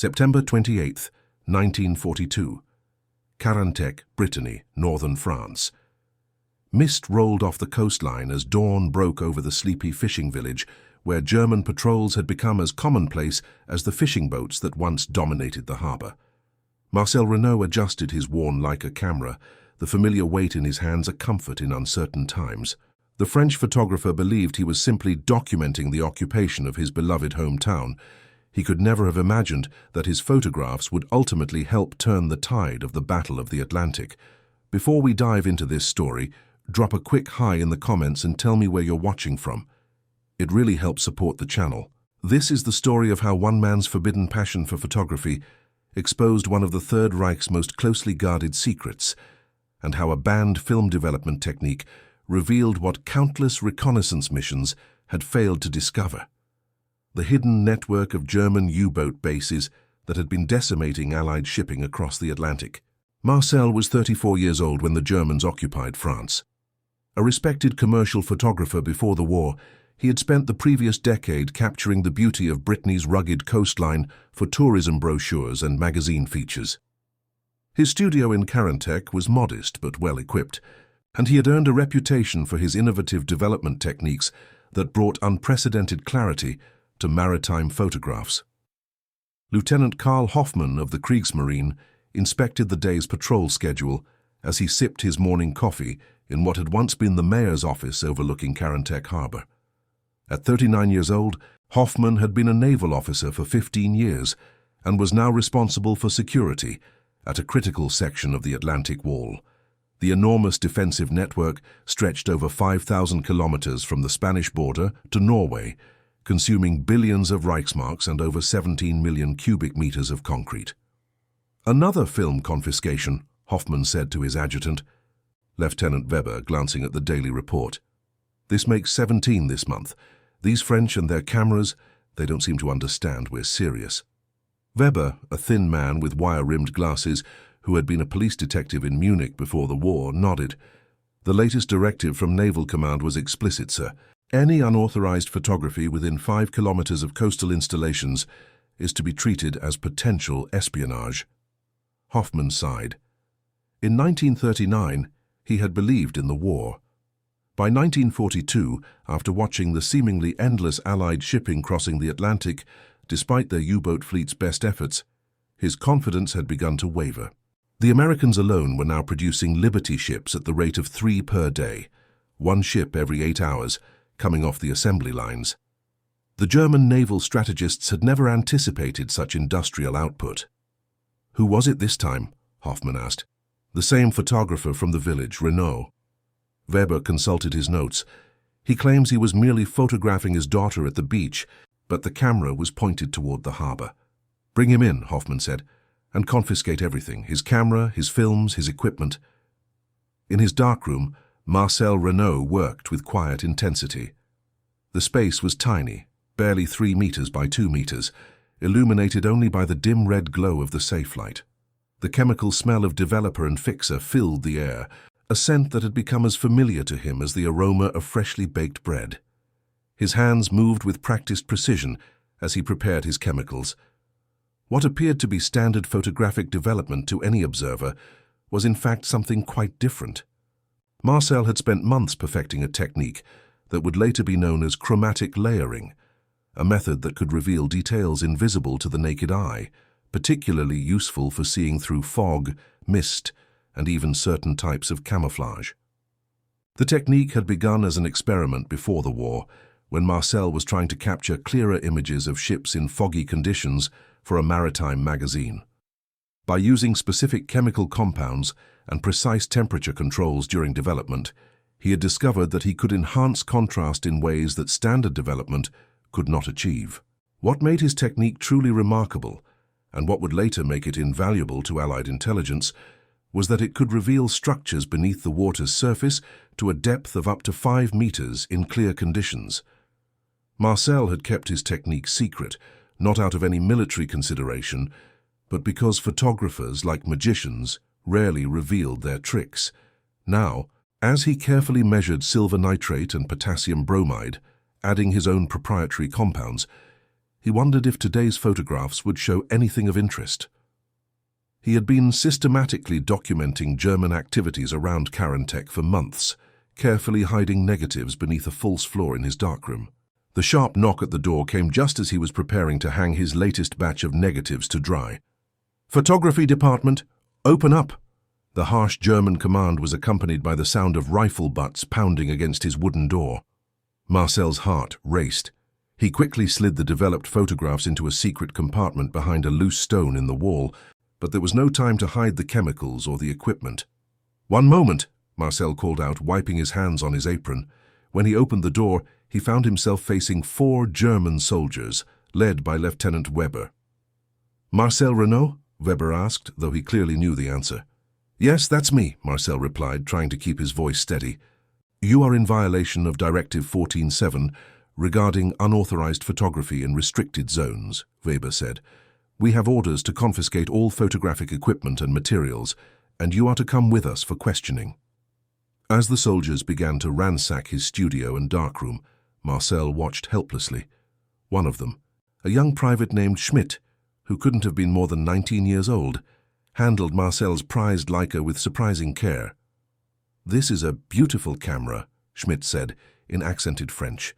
September 28, 1942. Carantec, Brittany, northern France. Mist rolled off the coastline as dawn broke over the sleepy fishing village, where German patrols had become as commonplace as the fishing boats that once dominated the harbour. Marcel Renault adjusted his worn Leica camera, the familiar weight in his hands a comfort in uncertain times. The French photographer believed he was simply documenting the occupation of his beloved hometown. He could never have imagined that his photographs would ultimately help turn the tide of the Battle of the Atlantic. Before we dive into this story, drop a quick hi in the comments and tell me where you're watching from. It really helps support the channel. This is the story of how one man's forbidden passion for photography exposed one of the Third Reich's most closely guarded secrets, and how a banned film development technique revealed what countless reconnaissance missions had failed to discover. The hidden network of German U-boat bases that had been decimating Allied shipping across the Atlantic. Marcel was 34 years old when the Germans occupied France. A respected commercial photographer before the war, he had spent the previous decade capturing the beauty of Brittany's rugged coastline for tourism brochures and magazine features. His studio in Carantec was modest but well-equipped, and he had earned a reputation for his innovative development techniques that brought unprecedented clarity to maritime photographs. Lieutenant Karl Hoffmann of the Kriegsmarine inspected the day's patrol schedule as he sipped his morning coffee in what had once been the mayor's office overlooking Carantec Harbour. At 39 years old, Hoffmann had been a naval officer for 15 years and was now responsible for security at a critical section of the Atlantic Wall. The enormous defensive network stretched over 5,000 kilometers from the Spanish border to Norway, consuming billions of Reichsmarks and over 17 million cubic meters of concrete. "Another film confiscation," Hoffmann said to his adjutant, Lieutenant Weber, glancing at the daily report. "This makes 17 this month. These French and their cameras, they don't seem to understand we're serious." Weber, a thin man with wire-rimmed glasses, who had been a police detective in Munich before the war, nodded. "The latest directive from Naval Command was explicit, sir. Any unauthorized photography within 5 kilometers of coastal installations is to be treated as potential espionage." Hoffmann sighed. In 1939, he had believed in the war. By 1942, after watching the seemingly endless Allied shipping crossing the Atlantic, despite their U-boat fleet's best efforts, his confidence had begun to waver. The Americans alone were now producing Liberty ships at the rate of 3 per day, one ship every 8 hours, coming off the assembly lines. The German naval strategists had never anticipated such industrial output. "Who was it this time?" Hoffmann asked. "The same photographer from the village, Renault." Weber consulted his notes. He claims he was merely photographing his daughter at the beach, but the camera was pointed toward the harbour. "Bring him in," Hoffmann said, "and confiscate everything, his camera, his films, his equipment." In his darkroom, Marcel Renault worked with quiet intensity. The space was tiny, barely 3 meters by 2 meters, illuminated only by the dim red glow of the safe light. The chemical smell of developer and fixer filled the air, a scent that had become as familiar to him as the aroma of freshly baked bread. His hands moved with practiced precision as he prepared his chemicals. What appeared to be standard photographic development to any observer was in fact something quite different. Marcel had spent months perfecting a technique that would later be known as chromatic layering, a method that could reveal details invisible to the naked eye, particularly useful for seeing through fog, mist, and even certain types of camouflage. The technique had begun as an experiment before the war, when Marcel was trying to capture clearer images of ships in foggy conditions for a maritime magazine. By using specific chemical compounds and precise temperature controls during development, he had discovered that he could enhance contrast in ways that standard development could not achieve. What made his technique truly remarkable, and what would later make it invaluable to Allied intelligence, was that it could reveal structures beneath the water's surface to a depth of up to 5 meters in clear conditions. Marcel had kept his technique secret, not out of any military consideration, but because photographers, like magicians, rarely revealed their tricks. Now, as he carefully measured silver nitrate and potassium bromide, adding his own proprietary compounds, He wondered if today's photographs would show anything of interest. He had been systematically documenting German activities around Karantec for months, carefully hiding negatives beneath a false floor in his darkroom. The sharp knock at the door came just as he was preparing to hang his latest batch of negatives to dry. "Photography department, open up!" The harsh German command was accompanied by the sound of rifle butts pounding against his wooden door. Marcel's heart raced. He quickly slid the developed photographs into a secret compartment behind a loose stone in the wall, but there was no time to hide the chemicals or the equipment. "One moment," Marcel called out, wiping his hands on his apron. When he opened the door, he found himself facing 4 German soldiers, led by Lieutenant Weber. "Marcel Renault?" Weber asked, though he clearly knew the answer. "Yes, that's me," Marcel replied, trying to keep his voice steady. "You are in violation of Directive 14.7 regarding unauthorized photography in restricted zones," Weber said. "We have orders to confiscate all photographic equipment and materials, and you are to come with us for questioning." As the soldiers began to ransack his studio and darkroom, Marcel watched helplessly. One of them, a young private named Schmidt, who couldn't have been more than 19 years old, handled Marcel's prized Leica with surprising care. "This is a beautiful camera," Schmidt said, in accented French.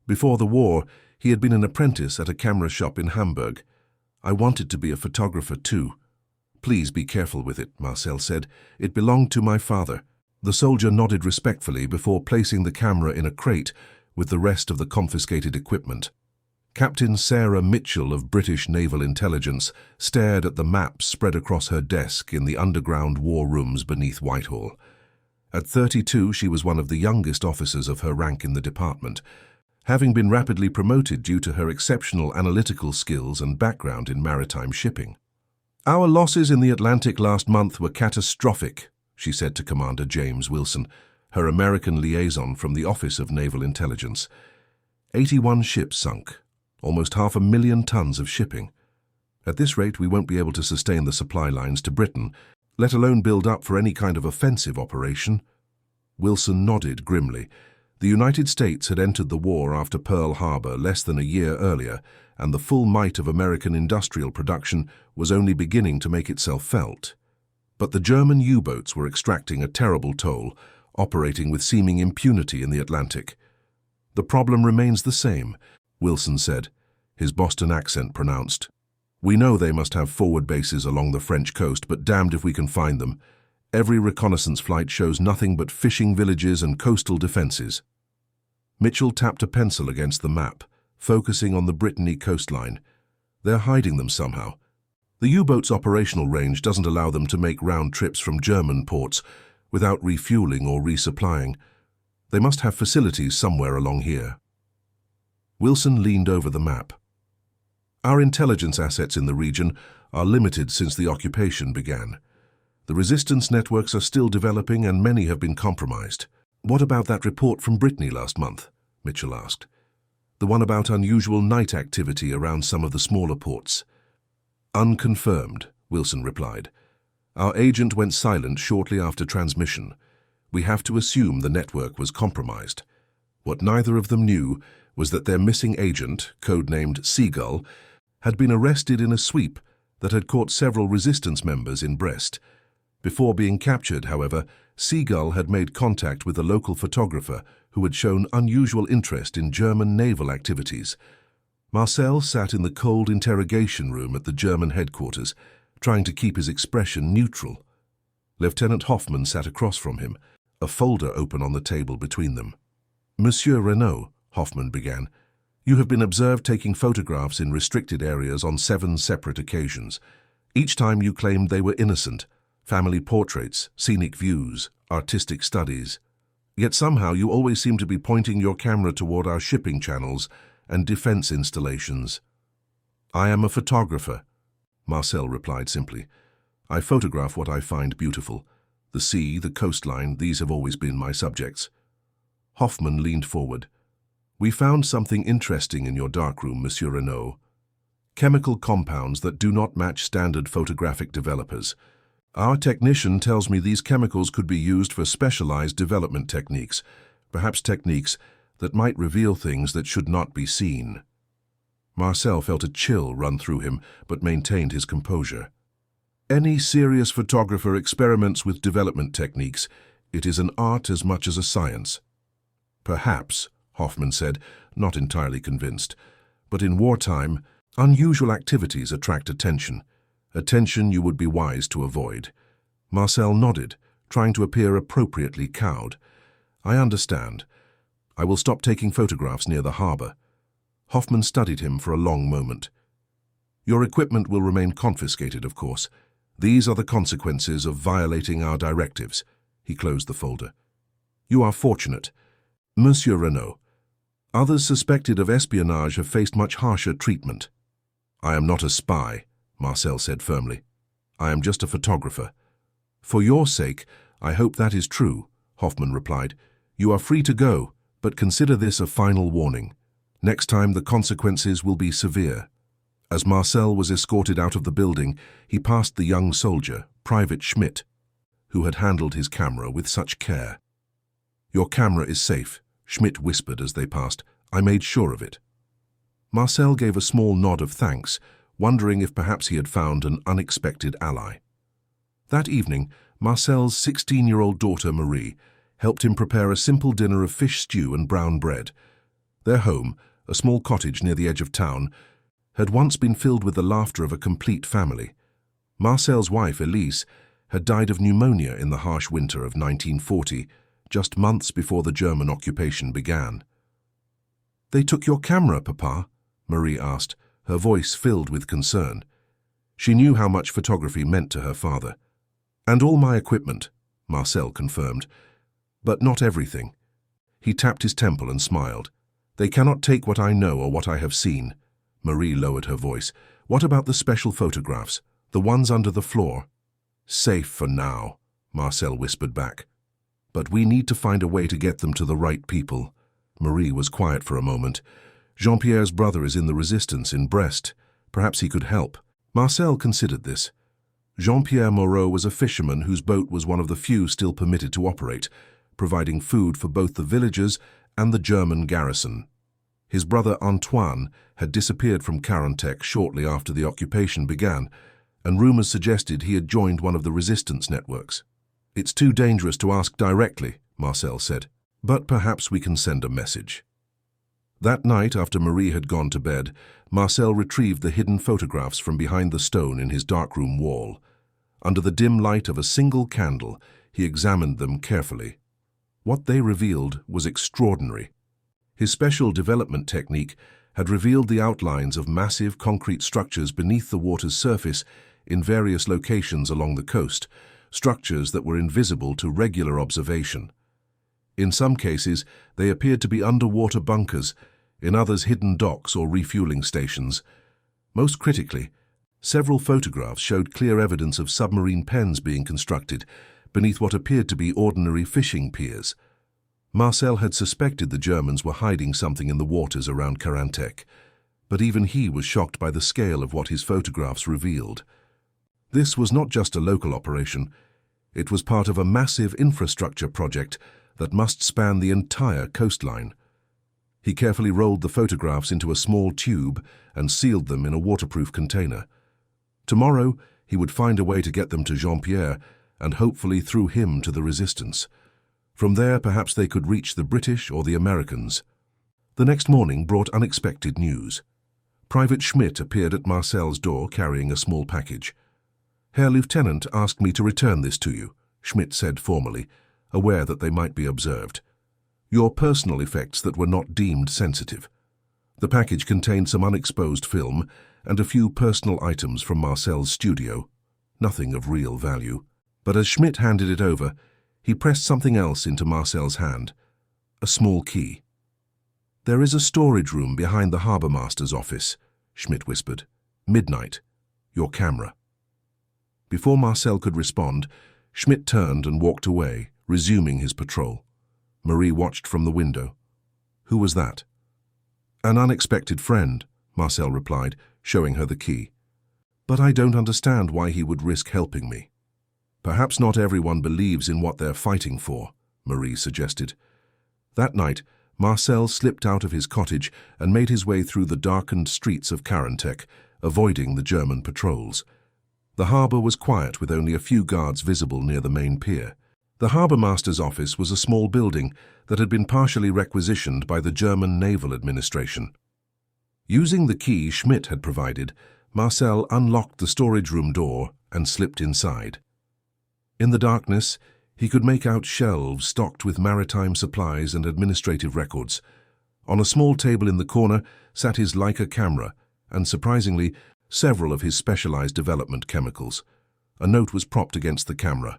Before the war, he had been an apprentice at a camera shop in Hamburg. "I wanted to be a photographer too." "Please be careful with it," Marcel said. "It belonged to my father." The soldier nodded respectfully before placing the camera in a crate with the rest of the confiscated equipment. Captain Sarah Mitchell of British Naval Intelligence stared at the maps spread across her desk in the underground war rooms beneath Whitehall. At 32, she was one of the youngest officers of her rank in the department, having been rapidly promoted due to her exceptional analytical skills and background in maritime shipping. "Our losses in the Atlantic last month were catastrophic," she said to Commander James Wilson, her American liaison from the Office of Naval Intelligence. 81 ships sunk, almost 500,000 tons of shipping. At this rate, we won't be able to sustain the supply lines to Britain, let alone build up for any kind of offensive operation. Wilson nodded grimly. The United States had entered the war after Pearl Harbor less than a year earlier, and the full might of American industrial production was only beginning to make itself felt. But the German U-boats were extracting a terrible toll, operating with seeming impunity in the Atlantic. "The problem remains the same," Wilson said, his Boston accent pronounced. "We know they must have forward bases along the French coast, but damned if we can find them. Every reconnaissance flight shows nothing but fishing villages and coastal defenses." Mitchell tapped a pencil against the map, focusing on the Brittany coastline. "They're hiding them somehow. The U-boat's operational range doesn't allow them to make round trips from German ports without refueling or resupplying. They must have facilities somewhere along here." Wilson leaned over the map. "Our intelligence assets in the region are limited since the occupation began. The resistance networks are still developing and many have been compromised." "What about that report from Brittany last month?" Mitchell asked. "The one about unusual night activity around some of the smaller ports." "Unconfirmed," Wilson replied. "Our agent went silent shortly after transmission. We have to assume the network was compromised. What neither of them knew was that their missing agent, codenamed Seagull, had been arrested in a sweep that had caught several resistance members in Brest. Before being captured, however, Seagull had made contact with a local photographer who had shown unusual interest in German naval activities. Marcel sat in the cold interrogation room at the German headquarters, trying to keep his expression neutral. Lieutenant Hoffmann sat across from him, a folder open on the table between them. "Monsieur Renault," Hoffmann began, "you have been observed taking photographs in restricted areas on 7 separate occasions. Each time you claimed they were innocent, family portraits, scenic views, artistic studies. Yet somehow you always seem to be pointing your camera toward our shipping channels and defense installations." "I am a photographer," Marcel replied simply. "I photograph what I find beautiful. The sea, the coastline, these have always been my subjects." Hoffmann leaned forward. "We found something interesting in your darkroom, Monsieur Renault. Chemical compounds that do not match standard photographic developers. Our technician tells me these chemicals could be used for specialized development techniques, perhaps techniques that might reveal things that should not be seen." Marcel felt a chill run through him, but maintained his composure. Any serious photographer experiments with development techniques. It is an art as much as a science. Perhaps, Hoffman said, not entirely convinced. But in wartime, unusual activities attract attention. Attention you would be wise to avoid. Marcel nodded, trying to appear appropriately cowed. I understand. I will stop taking photographs near the harbor. Hoffman studied him for a long moment. Your equipment will remain confiscated, of course. These are the consequences of violating our directives. He closed the folder. You are fortunate. Monsieur Renaud. Others suspected of espionage have faced much harsher treatment. I am not a spy, Marcel said firmly. I am just a photographer. For your sake, I hope that is true, Hoffman replied. You are free to go, but consider this a final warning. Next time the consequences will be severe. As Marcel was escorted out of the building, he passed the young soldier, Private Schmidt, who had handled his camera with such care. Your camera is safe, Schmidt whispered as they passed. I made sure of it. Marcel gave a small nod of thanks, wondering if perhaps he had found an unexpected ally. That evening, Marcel's 16-year-old daughter, Marie, helped him prepare a simple dinner of fish stew and brown bread. Their home, a small cottage near the edge of town, had once been filled with the laughter of a complete family. Marcel's wife, Elise, had died of pneumonia in the harsh winter of 1940, just months before the German occupation began. They took your camera, Papa? Marie asked, her voice filled with concern. She knew how much photography meant to her father. And all my equipment, Marcel confirmed. But not everything. He tapped his temple and smiled. They cannot take what I know or what I have seen. Marie lowered her voice. What about the special photographs, the ones under the floor? Safe for now, Marcel whispered back. But we need to find a way to get them to the right people. Marie was quiet for a moment. Jean-Pierre's brother is in the resistance in Brest. Perhaps he could help. Marcel considered this. Jean-Pierre Moreau was a fisherman whose boat was one of the few still permitted to operate, providing food for both the villagers and the German garrison. His brother Antoine had disappeared from Carantec shortly after the occupation began, and rumors suggested he had joined one of the resistance networks. It's too dangerous to ask directly, Marcel said, but perhaps we can send a message. That night, after Marie had gone to bed, Marcel retrieved the hidden photographs from behind the stone in his darkroom wall. Under the dim light of a single candle, he examined them carefully. What they revealed was extraordinary. His special development technique had revealed the outlines of massive concrete structures beneath the water's surface in various locations along the coast, structures that were invisible to regular observation. In some cases, they appeared to be underwater bunkers, in others hidden docks or refueling stations. Most critically, several photographs showed clear evidence of submarine pens being constructed beneath what appeared to be ordinary fishing piers. Marcel had suspected the Germans were hiding something in the waters around Carantec, but even he was shocked by the scale of what his photographs revealed. This was not just a local operation. It was part of a massive infrastructure project that must span the entire coastline. He carefully rolled the photographs into a small tube and sealed them in a waterproof container. Tomorrow, he would find a way to get them to Jean-Pierre and hopefully through him to the resistance. From there, perhaps they could reach the British or the Americans. The next morning brought unexpected news. Private Schmidt appeared at Marcel's door carrying a small package. Herr Lieutenant asked me to return this to you, Schmidt said formally, aware that they might be observed. Your personal effects that were not deemed sensitive. The package contained some unexposed film and a few personal items from Marcel's studio, nothing of real value. But as Schmidt handed it over, he pressed something else into Marcel's hand, a small key. There is a storage room behind the harbour master's office, Schmidt whispered. Midnight. Your camera. Before Marcel could respond, Schmidt turned and walked away, resuming his patrol. Marie watched from the window. Who was that? An unexpected friend, Marcel replied, showing her the key. But I don't understand why he would risk helping me. Perhaps not everyone believes in what they're fighting for, Marie suggested. That night, Marcel slipped out of his cottage and made his way through the darkened streets of Karantec, avoiding the German patrols. The harbour was quiet, with only a few guards visible near the main pier. The harbour master's office was a small building that had been partially requisitioned by the German Naval Administration. Using the key Schmidt had provided, Marcel unlocked the storage room door and slipped inside. In the darkness, he could make out shelves stocked with maritime supplies and administrative records. On a small table in the corner sat his Leica camera and, surprisingly, several of his specialized development chemicals. A note was propped against the camera.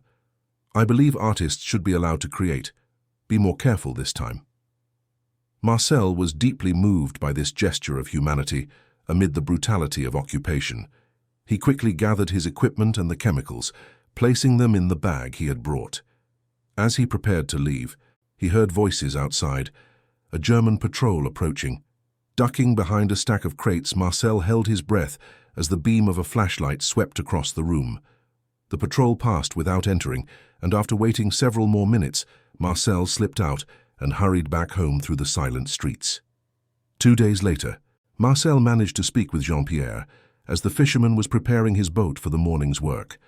"I believe artists should be allowed to create. Be more careful this time." Marcel was deeply moved by this gesture of humanity amid the brutality of occupation. He quickly gathered his equipment and the chemicals, placing them in the bag he had brought. As he prepared to leave, he heard voices outside, a German patrol approaching. Ducking behind a stack of crates, Marcel held his breath as the beam of a flashlight swept across the room. The patrol passed without entering, and after waiting several more minutes, Marcel slipped out and hurried back home through the silent streets. 2 days later, Marcel managed to speak with Jean-Pierre as the fisherman was preparing his boat for the morning's work.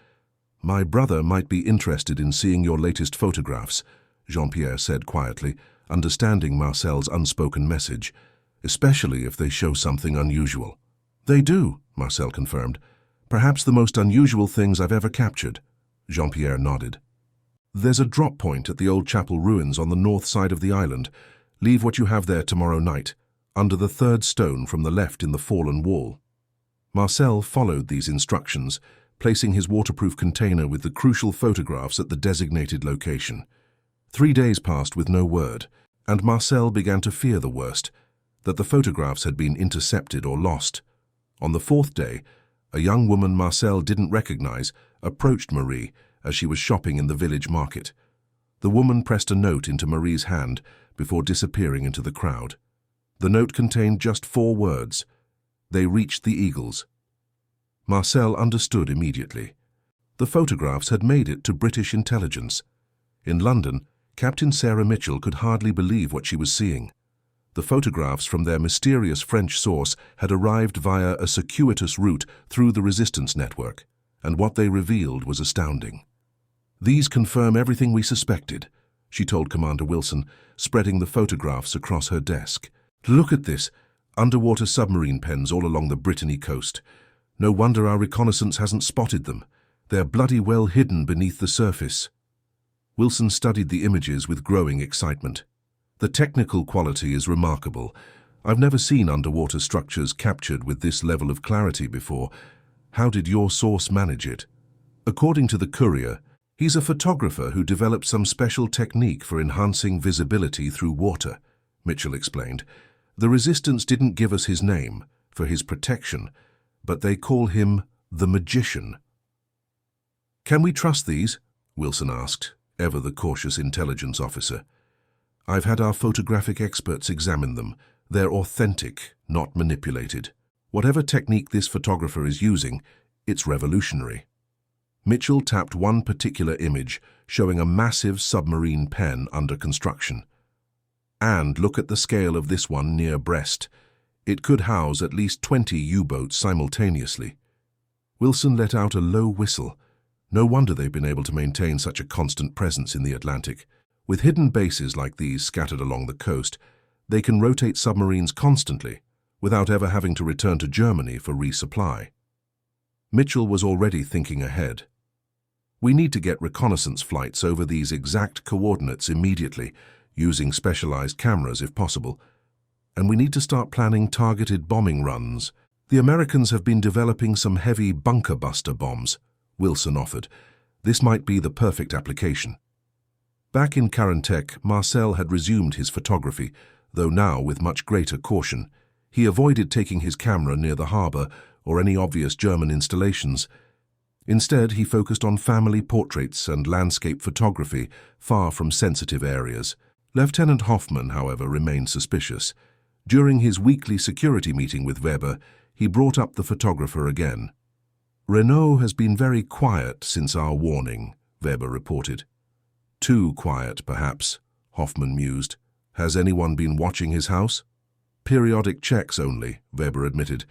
"My brother might be interested in seeing your latest photographs," Jean-Pierre said quietly, understanding Marcel's unspoken message, "especially if they show something unusual." "They do," Marcel confirmed. "Perhaps the most unusual things I've ever captured." Jean-Pierre nodded. "There's a drop point at the old chapel ruins on the north side of the island. Leave what you have there tomorrow night, under the third stone from the left in the fallen wall." Marcel followed these instructions, placing his waterproof container with the crucial photographs at the designated location. 3 days passed with no word, and Marcel began to fear the worst, that the photographs had been intercepted or lost. On the 4th day, a young woman Marcel didn't recognize approached Marie as she was shopping in the village market. The woman pressed a note into Marie's hand before disappearing into the crowd. The note contained just 4 words: "They reached the Eagles." Marcel understood immediately. The photographs had made it to British intelligence. In London, Captain Sarah Mitchell could hardly believe what she was seeing. The photographs from their mysterious French source had arrived via a circuitous route through the resistance network, and what they revealed was astounding. "These confirm everything we suspected," she told Commander Wilson, spreading the photographs across her desk. "Look at this, underwater submarine pens all along the Brittany coast. No wonder our reconnaissance hasn't spotted them. They're bloody well hidden beneath the surface." Wilson studied the images with growing excitement. "The technical quality is remarkable. I've never seen underwater structures captured with this level of clarity before. How did your source manage it?" "According to the Courier, he's a photographer who developed some special technique for enhancing visibility through water," Mitchell explained. "The resistance didn't give us his name for his protection, but they call him the Magician." "Can we trust these?" Wilson asked, ever the cautious intelligence officer. "I've had our photographic experts examine them. They're authentic, not manipulated. Whatever technique this photographer is using, it's revolutionary." Mitchell tapped one particular image, showing a massive submarine pen under construction. "And look at the scale of this one near Brest. It could house at least 20 U-boats simultaneously." Wilson let out a low whistle. No wonder they've been able to maintain such a constant presence in the Atlantic. With hidden bases like these scattered along the coast, they can rotate submarines constantly, without ever having to return to Germany for resupply. Mitchell was already thinking ahead. "We need to get reconnaissance flights over these exact coordinates immediately, using specialized cameras if possible. And we need to start planning targeted bombing runs. The Americans have been developing some heavy bunker buster bombs," Wilson offered. "This might be the perfect application." Back in Karantec, Marcel had resumed his photography, though now with much greater caution. He avoided taking his camera near the harbour or any obvious German installations. Instead, he focused on family portraits and landscape photography, far from sensitive areas. Lieutenant Hoffmann, however, remained suspicious. During his weekly security meeting with Weber, he brought up the photographer again. "Renault has been very quiet since our warning," Weber reported. "Too quiet, perhaps," Hoffmann mused. Has anyone been watching his house? Periodic checks only, Weber admitted.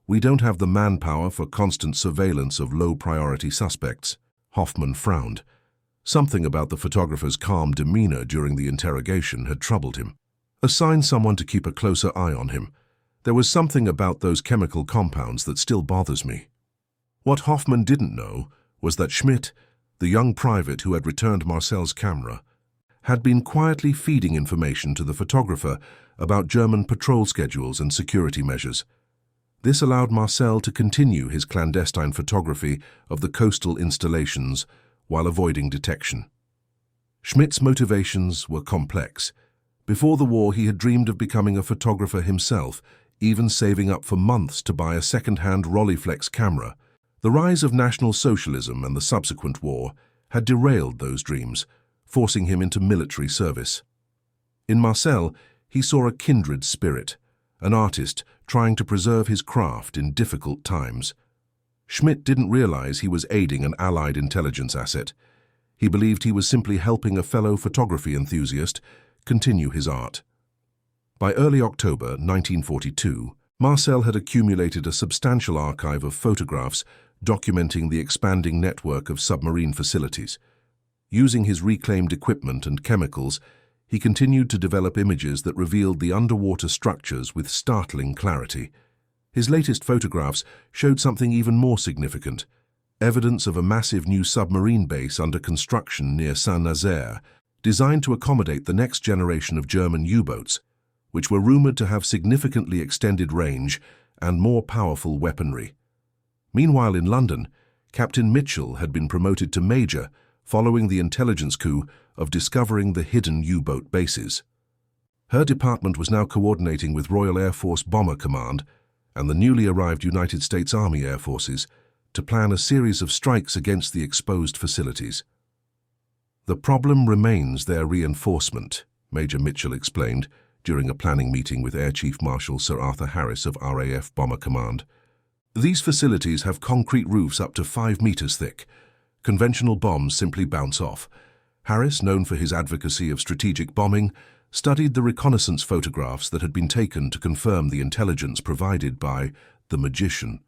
We don't have the manpower for constant surveillance of low-priority suspects. Hoffman frowned. Something about the photographer's calm demeanor during the interrogation had troubled him. Assign someone to keep a closer eye on him. There was something about those chemical compounds that still bothers me. What Hoffman didn't know was that Schmidt, the young private who had returned Marcel's camera, had been quietly feeding information to the photographer about German patrol schedules and security measures. This allowed Marcel to continue his clandestine photography of the coastal installations while avoiding detection. Schmidt's motivations were complex. Before the war, he had dreamed of becoming a photographer himself, even saving up for months to buy a second-hand Rolleiflex camera. The rise of National Socialism and the subsequent war had derailed those dreams, forcing him into military service. In Marcel, he saw a kindred spirit, an artist trying to preserve his craft in difficult times. Schmidt didn't realize he was aiding an Allied intelligence asset. He believed he was simply helping a fellow photography enthusiast continue his art. By early October 1942, Marcel had accumulated a substantial archive of photographs documenting the expanding network of submarine facilities. Using his reclaimed equipment and chemicals, he continued to develop images that revealed the underwater structures with startling clarity. His latest photographs showed something even more significant, evidence of a massive new submarine base under construction near Saint-Nazaire, designed to accommodate the next generation of German U-boats, which were rumored to have significantly extended range and more powerful weaponry. Meanwhile in London, Captain Mitchell had been promoted to Major following the intelligence coup of discovering the hidden U-boat bases. Her department was now coordinating with Royal Air Force Bomber Command and the newly arrived United States Army Air Forces to plan a series of strikes against the exposed facilities. The problem remains their reinforcement, Major Mitchell explained during a planning meeting with Air Chief Marshal Sir Arthur Harris of RAF Bomber Command. These facilities have concrete roofs up to 5 meters thick. Conventional bombs simply bounce off. Harris, known for his advocacy of strategic bombing, studied the reconnaissance photographs that had been taken to confirm the intelligence provided by the magician.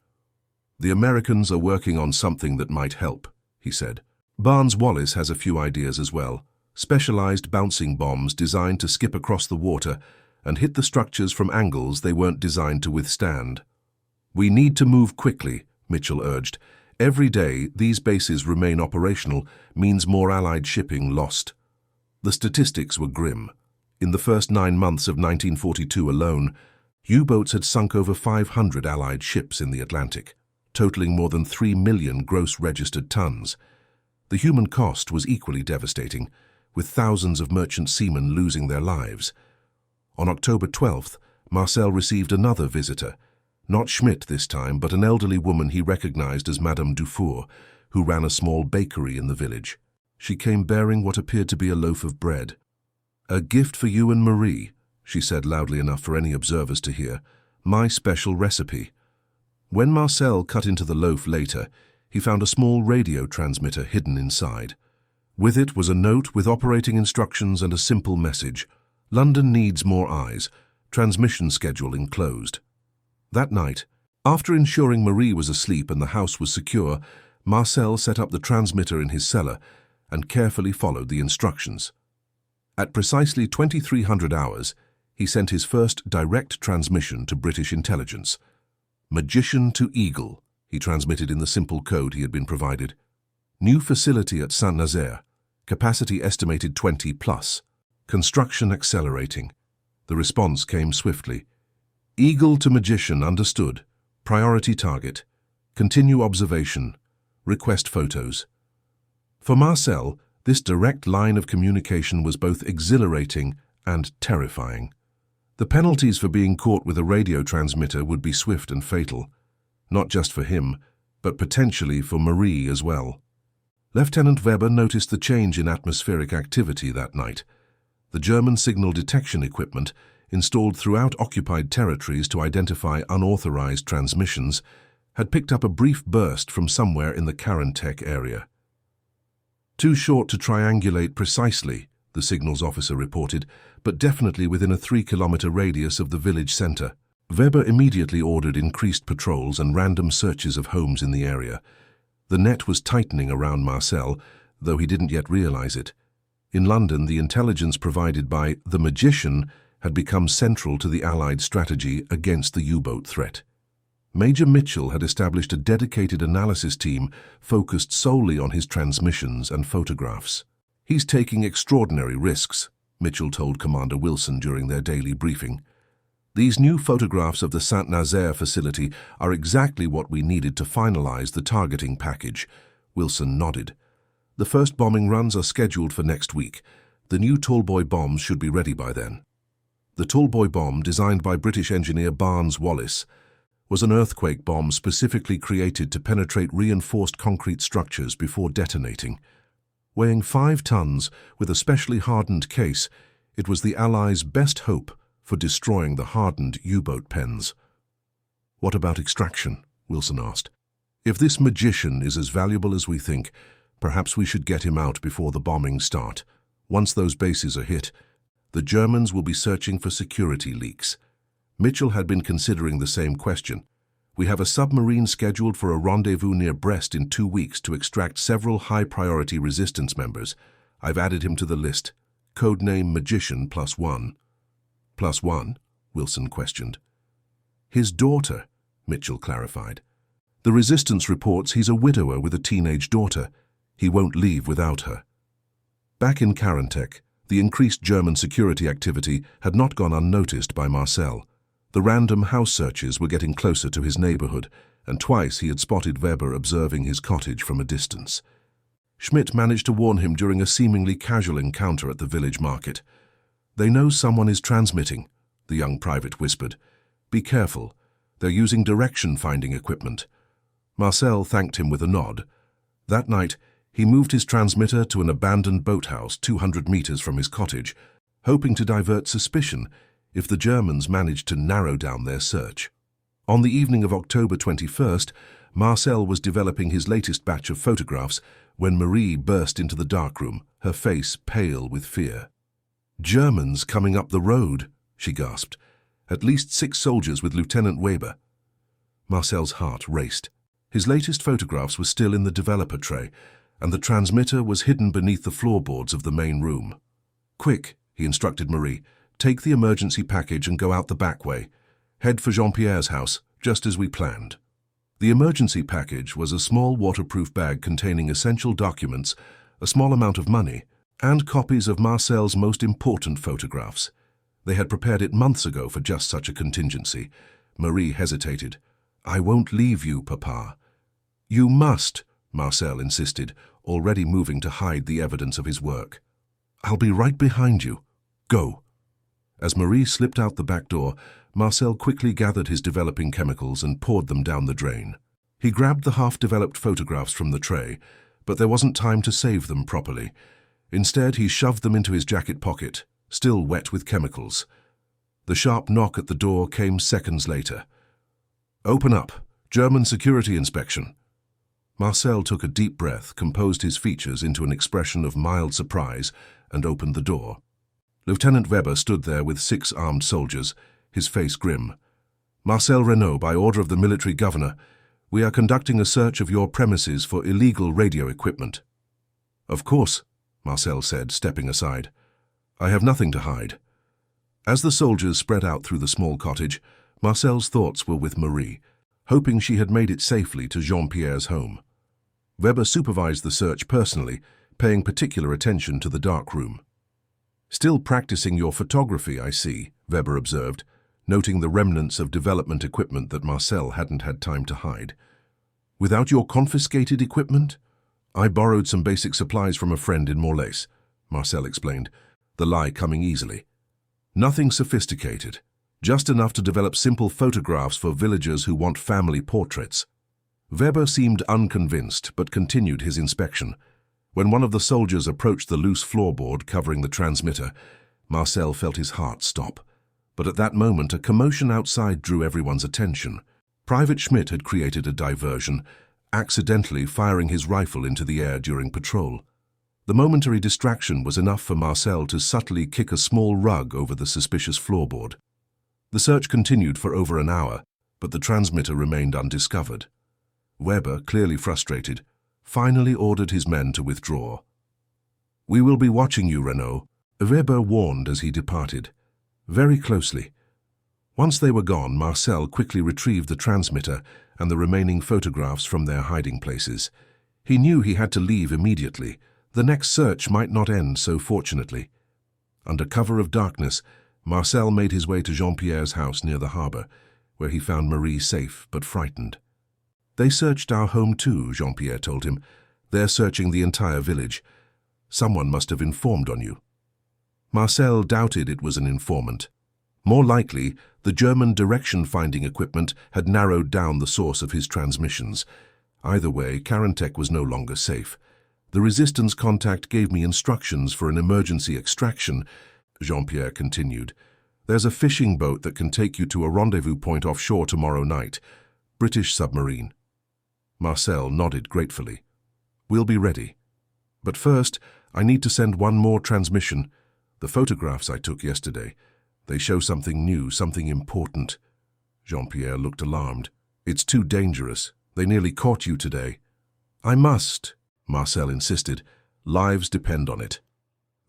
The Americans are working on something that might help, he said. Barnes-Wallis has a few ideas as well. Specialized bouncing bombs designed to skip across the water and hit the structures from angles they weren't designed to withstand. We need to move quickly, Mitchell urged. Every day these bases remain operational means more Allied shipping lost. The statistics were grim. In the first 9 months of 1942 alone, U-boats had sunk over 500 Allied ships in the Atlantic, totaling more than 3 million gross registered tons. The human cost was equally devastating, with thousands of merchant seamen losing their lives. On October 12th, Marcel received another visitor, not Schmidt this time, but an elderly woman he recognized as Madame Dufour, who ran a small bakery in the village. She came bearing what appeared to be a loaf of bread. "A gift for you and Marie," she said loudly enough for any observers to hear. "My special recipe." When Marcel cut into the loaf later, he found a small radio transmitter hidden inside. With it was a note with operating instructions and a simple message: "London needs more eyes. Transmission schedule enclosed." That night, after ensuring Marie was asleep and the house was secure, Marcel set up the transmitter in his cellar and carefully followed the instructions. At precisely 2300 hours, he sent his first direct transmission to British intelligence. "Magician to Eagle," he transmitted in the simple code he had been provided. "New facility at Saint-Nazaire. Capacity estimated 20 plus. Construction accelerating." The response came swiftly. "Eagle to Magician, understood. Priority target. Continue observation. Request photos." For Marcel, this direct line of communication was both exhilarating and terrifying. The penalties for being caught with a radio transmitter would be swift and fatal, not just for him, but potentially for Marie as well. Lieutenant Weber noticed the change in atmospheric activity that night. The German signal detection equipment, installed throughout occupied territories to identify unauthorized transmissions, had picked up a brief burst from somewhere in the Karantec area. "Too short to triangulate precisely," the signals officer reported, but definitely within a 3-kilometer radius of the village center. Weber immediately ordered increased patrols and random searches of homes in the area. The net was tightening around Marcel, though he didn't yet realize it. In London, the intelligence provided by the Magician had become central to the Allied strategy against the U-boat threat. Major Mitchell had established a dedicated analysis team focused solely on his transmissions and photographs. "He's taking extraordinary risks," Mitchell told Commander Wilson during their daily briefing. "These new photographs of the Saint-Nazaire facility are exactly what we needed to finalize the targeting package." Wilson nodded. "The first bombing runs are scheduled for next week. The new Tallboy bombs should be ready by then." The Tallboy bomb, designed by British engineer Barnes Wallis, was an earthquake bomb specifically created to penetrate reinforced concrete structures before detonating. Weighing 5 tons with a specially hardened case, it was the Allies' best hope for destroying the hardened U-boat pens. "What about extraction?" Wilson asked. "If this Magician is as valuable as we think, perhaps we should get him out before the bombings start. Once those bases are hit, the Germans will be searching for security leaks." Mitchell had been considering the same question. "We have a submarine scheduled for a rendezvous near Brest in 2 weeks to extract several high-priority resistance members. I've added him to the list. Codename Magician +1. "+1?" Wilson questioned. "His daughter," Mitchell clarified. "The resistance reports he's a widower with a teenage daughter. He won't leave without her." Back in Carantec, the increased German security activity had not gone unnoticed by Marcel. The random house searches were getting closer to his neighborhood, and twice he had spotted Weber observing his cottage from a distance. Schmidt managed to warn him during a seemingly casual encounter at the village market. "They know someone is transmitting," the young private whispered. "Be careful. They're using direction-finding equipment." Marcel thanked him with a nod. That night, he moved his transmitter to an abandoned boathouse 200 meters from his cottage, hoping to divert suspicion if the Germans managed to narrow down their search. On the evening of October 21st, Marcel was developing his latest batch of photographs when Marie burst into the darkroom, her face pale with fear. "Germans coming up the road," she gasped. "At least 6 soldiers with Lieutenant Weber." Marcel's heart raced. His latest photographs were still in the developer tray, and the transmitter was hidden beneath the floorboards of the main room. "Quick," he instructed Marie. "Take the emergency package and go out the back way. Head for Jean-Pierre's house, just as we planned." The emergency package was a small waterproof bag containing essential documents, a small amount of money, and copies of Marcel's most important photographs. They had prepared it months ago for just such a contingency. Marie hesitated. "I won't leave you, Papa." "You must," Marcel insisted, already moving to hide the evidence of his work. "I'll be right behind you. Go." As Marie slipped out the back door, Marcel quickly gathered his developing chemicals and poured them down the drain. He grabbed the half-developed photographs from the tray, but there wasn't time to save them properly. Instead, he shoved them into his jacket pocket, still wet with chemicals. The sharp knock at the door came seconds later. "Open up. German security inspection." Marcel took a deep breath, composed his features into an expression of mild surprise, and opened the door. Lieutenant Weber stood there with 6 armed soldiers, his face grim. "Marcel Renault, by order of the military governor, we are conducting a search of your premises for illegal radio equipment." "Of course," Marcel said, stepping aside. "I have nothing to hide." As the soldiers spread out through the small cottage, Marcel's thoughts were with Marie, hoping she had made it safely to Jean-Pierre's home. Weber supervised the search personally, paying particular attention to the dark room. "Still practicing your photography, I see," Weber observed, noting the remnants of development equipment that Marcel hadn't had time to hide. "Without your confiscated equipment?" "I borrowed some basic supplies from a friend in Morlaix," Marcel explained, the lie coming easily. "Nothing sophisticated, just enough to develop simple photographs for villagers who want family portraits." Weber seemed unconvinced, but continued his inspection. When one of the soldiers approached the loose floorboard covering the transmitter, Marcel felt his heart stop. But at that moment, a commotion outside drew everyone's attention. Private Schmidt had created a diversion, accidentally firing his rifle into the air during patrol. The momentary distraction was enough for Marcel to subtly kick a small rug over the suspicious floorboard. The search continued for over an hour, but the transmitter remained undiscovered. Weber, clearly frustrated, finally ordered his men to withdraw. "We will be watching you, Renaud," Weber warned as he departed. "Very closely." Once they were gone, Marcel quickly retrieved the transmitter and the remaining photographs from their hiding places. He knew he had to leave immediately. The next search might not end so fortunately. Under cover of darkness, Marcel made his way to Jean-Pierre's house near the harbor, where he found Marie safe but frightened. "They searched our home too," Jean-Pierre told him. "They're searching the entire village. Someone must have informed on you." Marcel doubted it was an informant. More likely, the German direction-finding equipment had narrowed down the source of his transmissions. Either way, Karantec was no longer safe. "The resistance contact gave me instructions for an emergency extraction," Jean-Pierre continued. "There's a fishing boat that can take you to a rendezvous point offshore tomorrow night. British submarine." Marcel nodded gratefully. "We'll be ready. But first, I need to send one more transmission. The photographs I took yesterday. They show something new, something important." Jean-Pierre looked alarmed. "It's too dangerous. They nearly caught you today." "I must," Marcel insisted. "Lives depend on it."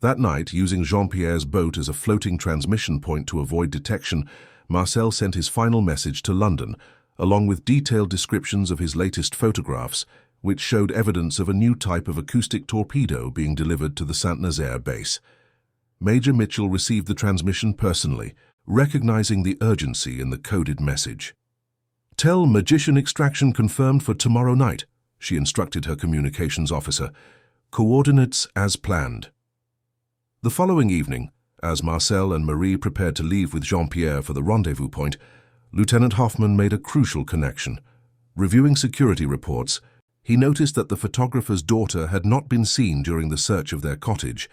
That night, using Jean-Pierre's boat as a floating transmission point to avoid detection, Marcel sent his final message to London, along with detailed descriptions of his latest photographs, which showed evidence of a new type of acoustic torpedo being delivered to the Saint-Nazaire base. Major Mitchell received the transmission personally, recognizing the urgency in the coded message. "Tell magician extraction confirmed for tomorrow night," she instructed her communications officer. "Coordinates as planned." The following evening, as Marcel and Marie prepared to leave with Jean-Pierre for the rendezvous point, Lieutenant Hoffman made a crucial connection. Reviewing security reports, he noticed that the photographer's daughter had not been seen during the search of their cottage.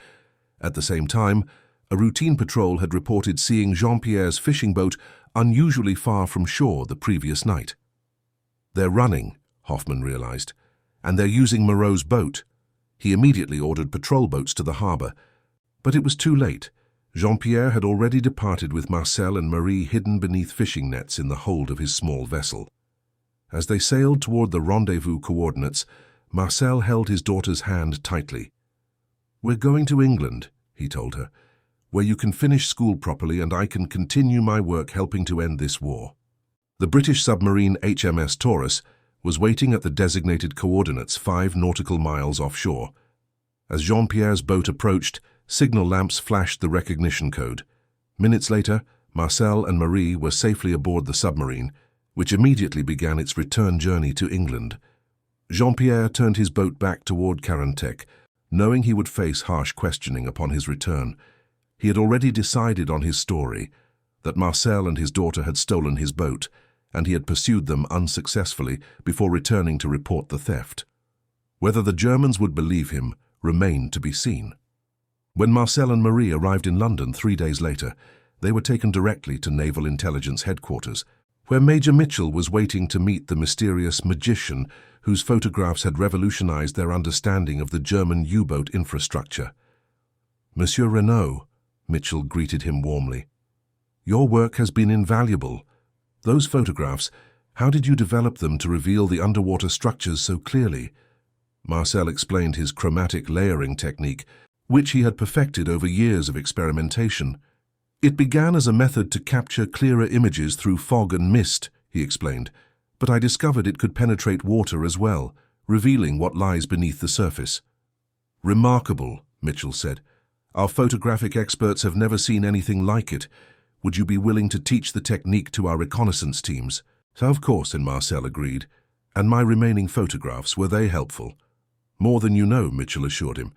At the same time, a routine patrol had reported seeing Jean-Pierre's fishing boat unusually far from shore the previous night. "They're running," Hoffman realized, "and they're using Moreau's boat." He immediately ordered patrol boats to the harbor. But it was too late. Jean-Pierre had already departed with Marcel and Marie hidden beneath fishing nets in the hold of his small vessel. As they sailed toward the rendezvous coordinates, Marcel held his daughter's hand tightly. "We're going to England," he told her, "where you can finish school properly and I can continue my work helping to end this war." The British submarine HMS Taurus was waiting at the designated coordinates 5 nautical miles offshore. As Jean-Pierre's boat approached, signal lamps flashed the recognition code. Minutes later, Marcel and Marie were safely aboard the submarine, which immediately began its return journey to England. Jean-Pierre turned his boat back toward Karantec, knowing he would face harsh questioning upon his return. He had already decided on his story, that Marcel and his daughter had stolen his boat, and he had pursued them unsuccessfully before returning to report the theft. Whether the Germans would believe him remained to be seen. When Marcel and Marie arrived in London 3 days later, they were taken directly to Naval Intelligence Headquarters, where Major Mitchell was waiting to meet the mysterious magician whose photographs had revolutionized their understanding of the German U-boat infrastructure. "Monsieur Renaud," Mitchell greeted him warmly. "Your work has been invaluable. Those photographs, how did you develop them to reveal the underwater structures so clearly?" Marcel explained his chromatic layering technique, which he had perfected over years of experimentation. "It began as a method to capture clearer images through fog and mist," he explained, "but I discovered it could penetrate water as well, revealing what lies beneath the surface." "Remarkable," Mitchell said. "Our photographic experts have never seen anything like it. Would you be willing to teach the technique to our reconnaissance teams?" "Of course," and Marcel agreed. "And my remaining photographs, were they helpful?" "More than you know," Mitchell assured him.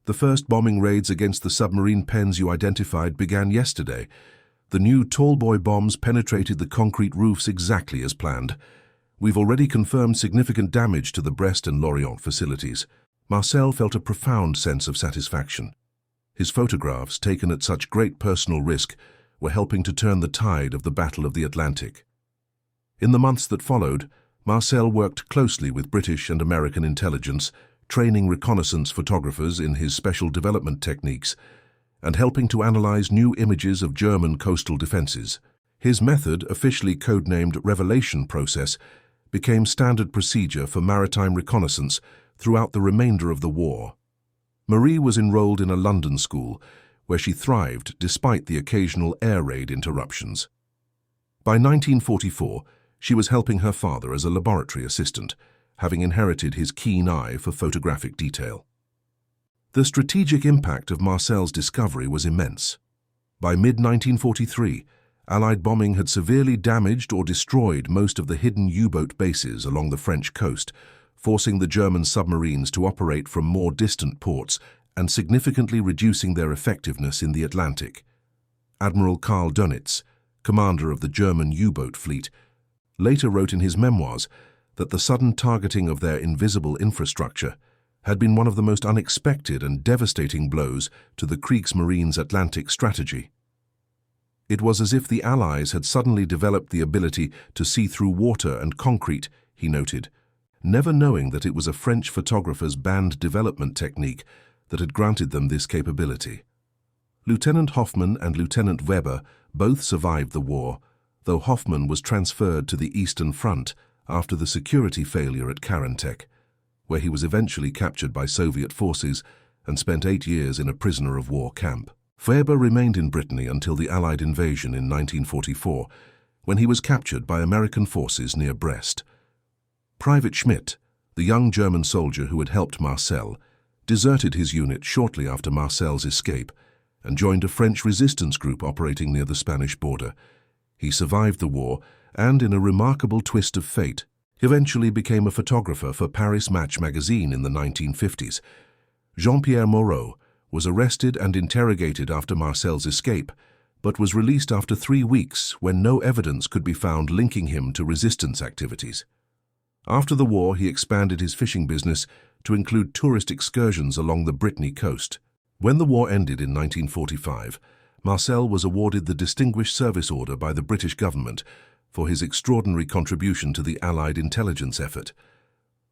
"The first bombing raids against the submarine pens you identified began yesterday. The new tallboy bombs penetrated the concrete roofs exactly as planned. We've already confirmed significant damage to the Brest and Lorient facilities." Marcel felt a profound sense of satisfaction. His photographs, taken at such great personal risk, were helping to turn the tide of the Battle of the Atlantic. In the months that followed, Marcel worked closely with British and American intelligence, training reconnaissance photographers in his special development techniques and helping to analyze new images of German coastal defenses. His method, officially codenamed Revelation Process, became standard procedure for maritime reconnaissance throughout the remainder of the war. Marie was enrolled in a London school, where she thrived despite the occasional air raid interruptions. By 1944, she was helping her father as a laboratory assistant, having inherited his keen eye for photographic detail. The strategic impact of Marcel's discovery was immense. By mid-1943, Allied bombing had severely damaged or destroyed most of the hidden U-boat bases along the French coast, forcing the German submarines to operate from more distant ports and significantly reducing their effectiveness in the Atlantic. Admiral Karl Dönitz, commander of the German U-boat fleet, later wrote in his memoirs that the sudden targeting of their invisible infrastructure had been one of the most unexpected and devastating blows to the Kriegsmarine's Atlantic strategy. It was as if the Allies had suddenly developed the ability to see through water and concrete, he noted, never knowing that it was a French photographer's band development technique that had granted them this capability. Lieutenant Hoffmann and Lieutenant Weber both survived the war, though Hoffmann was transferred to the Eastern Front after the security failure at Karantec, where he was eventually captured by Soviet forces and spent 8 years in a prisoner of war camp. Weber remained in Brittany until the Allied invasion in 1944, when he was captured by American forces near Brest. Private Schmidt, the young German soldier who had helped Marcel, deserted his unit shortly after Marcel's escape and joined a French resistance group operating near the Spanish border. He survived the war and, in a remarkable twist of fate, eventually became a photographer for Paris Match magazine in the 1950s. Jean-Pierre Moreau was arrested and interrogated after Marcel's escape, but was released after 3 weeks when no evidence could be found linking him to resistance activities. After the war, he expanded his fishing business to include tourist excursions along the Brittany coast. When the war ended in 1945, Marcel was awarded the Distinguished Service Order by the British government for his extraordinary contribution to the Allied intelligence effort.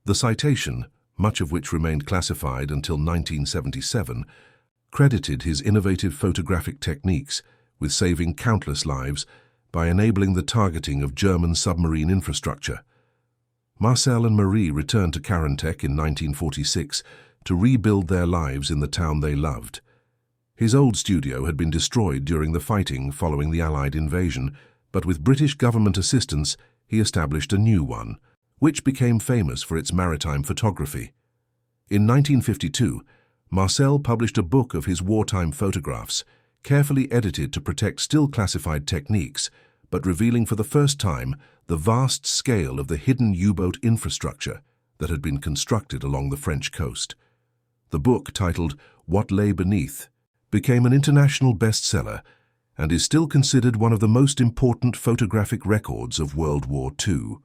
The citation, much of which remained classified until 1977, credited his innovative photographic techniques with saving countless lives by enabling the targeting of German submarine infrastructure. Marcel and Marie returned to Karantec in 1946 to rebuild their lives in the town they loved. His old studio had been destroyed during the fighting following the Allied invasion, but with British government assistance, he established a new one, which became famous for its maritime photography. In 1952, Marcel published a book of his wartime photographs, carefully edited to protect still classified techniques, but revealing for the first time the vast scale of the hidden U-boat infrastructure that had been constructed along the French coast. The book, titled What Lay Beneath, became an international bestseller and is still considered one of the most important photographic records of World War II.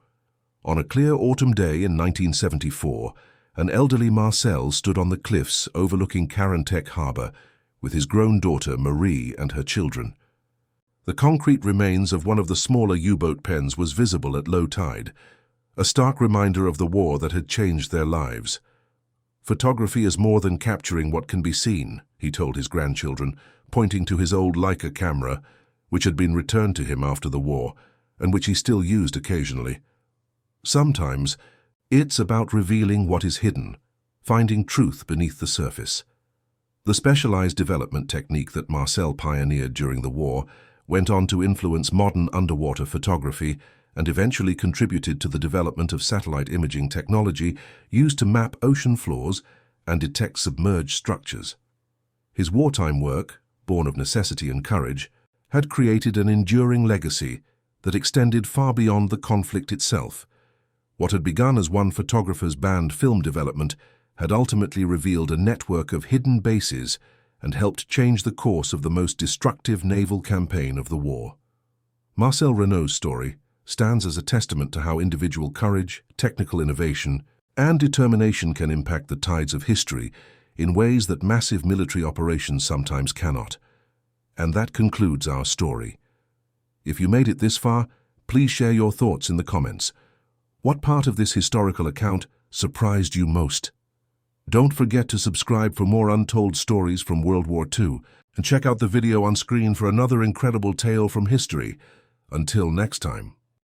On a clear autumn day in 1974, an elderly Marcel stood on the cliffs overlooking Karantec harbor with his grown daughter Marie and her children. The concrete remains of one of the smaller U-boat pens was visible at low tide, a stark reminder of the war that had changed their lives. "Photography is more than capturing what can be seen," he told his grandchildren, pointing to his old Leica camera, which had been returned to him after the war, and which he still used occasionally. "Sometimes, it's about revealing what is hidden, finding truth beneath the surface." The specialized development technique that Marcel pioneered during the war went on to influence modern underwater photography and eventually contributed to the development of satellite imaging technology used to map ocean floors and detect submerged structures. His wartime work, born of necessity and courage, had created an enduring legacy that extended far beyond the conflict itself. What had begun as one photographer's band film development had ultimately revealed a network of hidden bases and helped change the course of the most destructive naval campaign of the war. Marcel Renaud's story stands as a testament to how individual courage, technical innovation, and determination can impact the tides of history in ways that massive military operations sometimes cannot. And that concludes our story. If you made it this far, please share your thoughts in the comments. What part of this historical account surprised you most? Don't forget to subscribe for more untold stories from World War II, and check out the video on screen for another incredible tale from history. Until next time.